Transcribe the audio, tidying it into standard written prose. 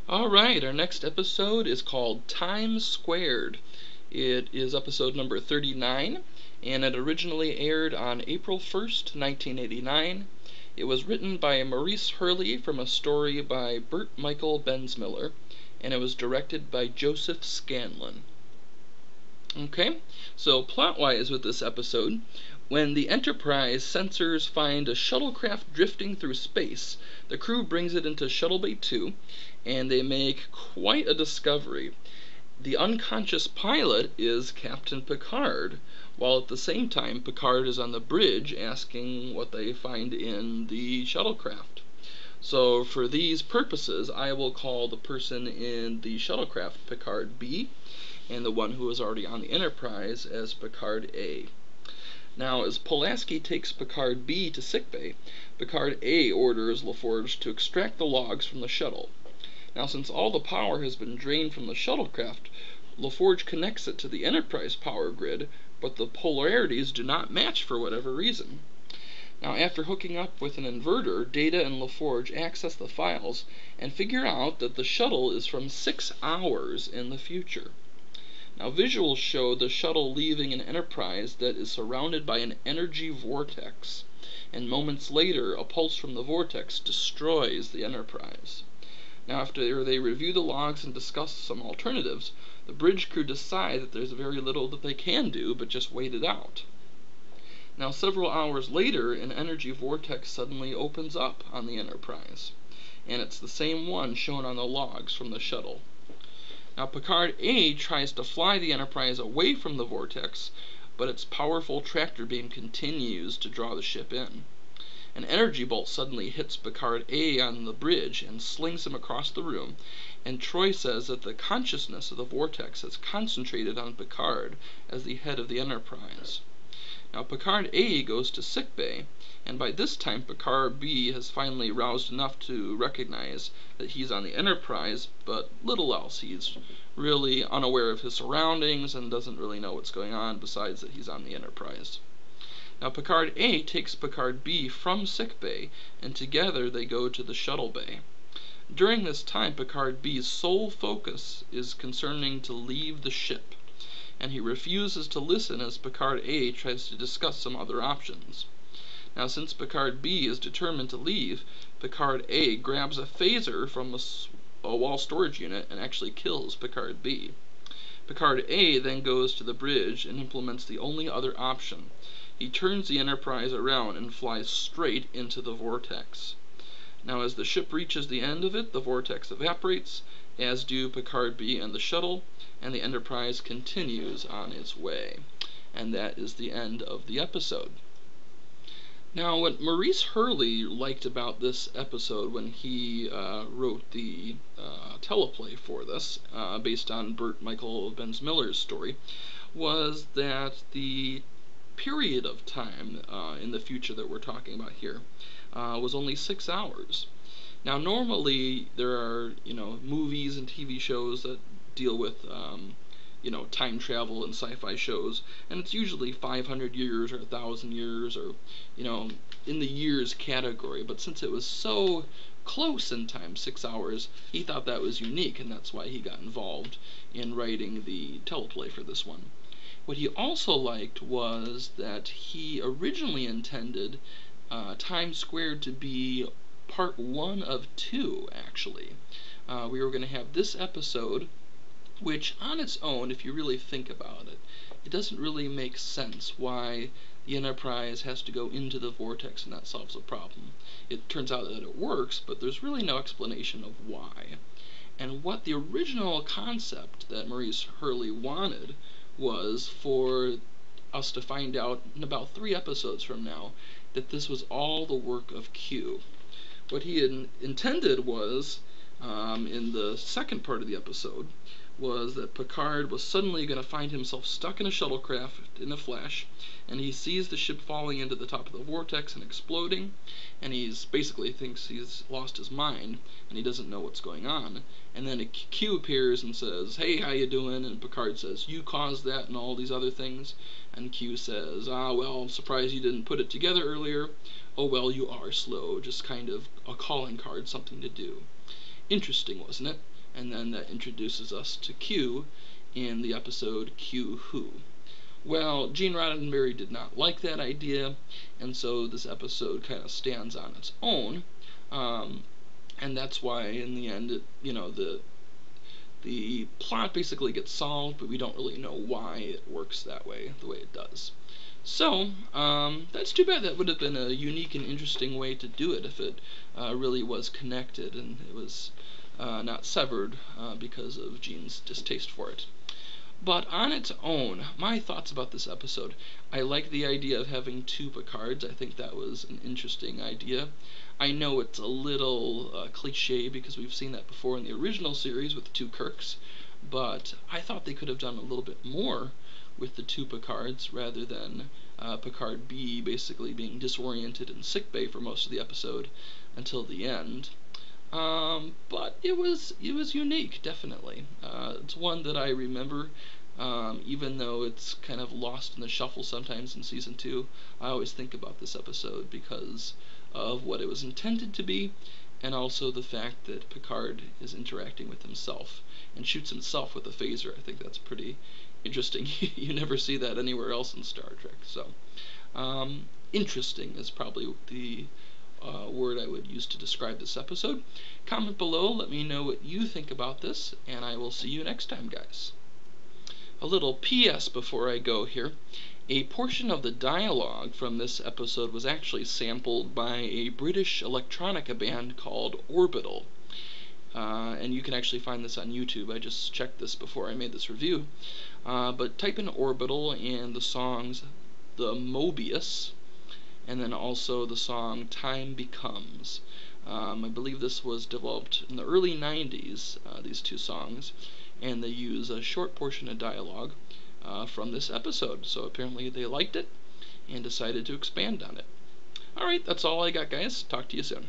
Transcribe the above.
Alright, our next episode is called Time Squared. It is episode number 39, and it originally aired on April 1st, 1989. It was written by Maurice Hurley from a story by Bert Michael Bensmiller, and it was directed by Joseph Scanlon. Okay, so plot-wise with this episode, when the Enterprise sensors find a shuttlecraft drifting through space, the crew brings it into Shuttle Bay 2, and they make quite a discovery. The unconscious pilot is Captain Picard, while at the same time Picard is on the bridge asking what they find in the shuttlecraft. So for these purposes, I will call the person in the shuttlecraft Picard B, and the one who is already on the Enterprise as Picard A. Now, as Pulaski takes Picard B to sickbay, Picard A orders LaForge to extract the logs from the shuttle. Now, since all the power has been drained from the shuttlecraft, LaForge connects it to the Enterprise power grid, but the polarities do not match for whatever reason. Now, after hooking up with an inverter, Data and LaForge access the files and figure out that the shuttle is from 6 hours in the future. Now, visuals show the shuttle leaving an Enterprise that is surrounded by an energy vortex, and moments later, a pulse from the vortex destroys the Enterprise. Now, after they review the logs and discuss some alternatives, the bridge crew decide that there's very little that they can do but just wait it out. Now, several hours later, an energy vortex suddenly opens up on the Enterprise, and it's the same one shown on the logs from the shuttle. Now, Picard A tries to fly the Enterprise away from the vortex, but its powerful tractor beam continues to draw the ship in. An energy bolt suddenly hits Picard A on the bridge and slings him across the room, and Troy says that the consciousness of the vortex has concentrated on Picard as the head of the Enterprise. Now, Picard A goes to sickbay, and by this time Picard B has finally roused enough to recognize that he's on the Enterprise, but little else. He's really unaware of his surroundings and doesn't really know what's going on besides that he's on the Enterprise. Now, Picard A takes Picard B from sickbay, and together they go to the shuttle bay. During this time, Picard B's sole focus is concerning to leave the ship, and he refuses to listen as Picard A tries to discuss some other options. Now, since Picard B is determined to leave, Picard A grabs a phaser from a wall storage unit and actually kills Picard B. Picard A then goes to the bridge and implements the only other option. He turns the Enterprise around and flies straight into the vortex. Now, as the ship reaches the end of it, the vortex evaporates, as do Picard B and the shuttle, and the Enterprise continues on its way. And that is the end of the episode. Now, what Maurice Hurley liked about this episode when he wrote the teleplay for this, based on Bert Michael Bensmiller's story, was that the period of time in the future that we're talking about here was only 6 hours. Now, normally there are movies and TV shows that deal with time travel and sci-fi shows, and it's usually 500 years or 1,000 years or in the years category. But since it was so close in time, 6 hours, he thought that was unique, and that's why he got involved in writing the teleplay for this one. What he also liked was that he originally intended Time Squared to be part 1 of 2, actually. We were going to have this episode, which on its own, if you really think about it, it doesn't really make sense why the Enterprise has to go into the vortex and that solves the problem. It turns out that it works, but there's really no explanation of why. And what the original concept that Maurice Hurley wanted was for us to find out in about 3 episodes from now that this was all the work of Q. What he had intended was, in the second part of the episode, was that Picard was suddenly going to find himself stuck in a shuttlecraft in a flash, and he sees the ship falling into the top of the vortex and exploding, and he's basically thinks he's lost his mind, and he doesn't know what's going on. And then a Q appears and says, "Hey, how you doing?" And Picard says, "You caused that," and all these other things. And Q says, "Ah, well, I'm surprised you didn't put it together earlier. Oh, well, you are slow. Just kind of a calling card, something to do." Interesting, wasn't it? and then that introduces us to Q in the episode Q Who. Well, Gene Roddenberry did not like that idea, and so this episode kind of stands on its own, and that's why in the end, the plot basically gets solved, but we don't really know why it works that way, the way it does. So, that's too bad. That would have been a unique and interesting way to do it if it really was connected and it was not severed because of Gene's distaste for it. But on its own, my thoughts about this episode: I like the idea of having two Picards. I think that was an interesting idea. I know it's a little cliche because we've seen that before in the original series with the two Kirks, but I thought they could have done a little bit more with the two Picards rather than Picard B basically being disoriented in sickbay for most of the episode until the end. But it was unique, definitely. It's one that I remember, even though it's kind of lost in the shuffle sometimes in season 2. I always think about this episode because of what it was intended to be, and also the fact that Picard is interacting with himself and shoots himself with a phaser. I think that's pretty interesting. You never see that anywhere else in Star Trek. So, interesting is probably the word I would use to describe this episode. Comment below, let me know what you think about this, and I will see you next time, guys. A little PS before I go here. A portion of the dialogue from this episode was actually sampled by a British electronica band called Orbital. And you can actually find this on YouTube. I just checked this before I made this review. But type in Orbital and the songs The Mobius, and then also the song Time Becomes. I believe this was developed in the early 90s, these two songs, and they use a short portion of dialogue from this episode. So apparently they liked it and decided to expand on it. Alright, that's all I got, guys. Talk to you soon.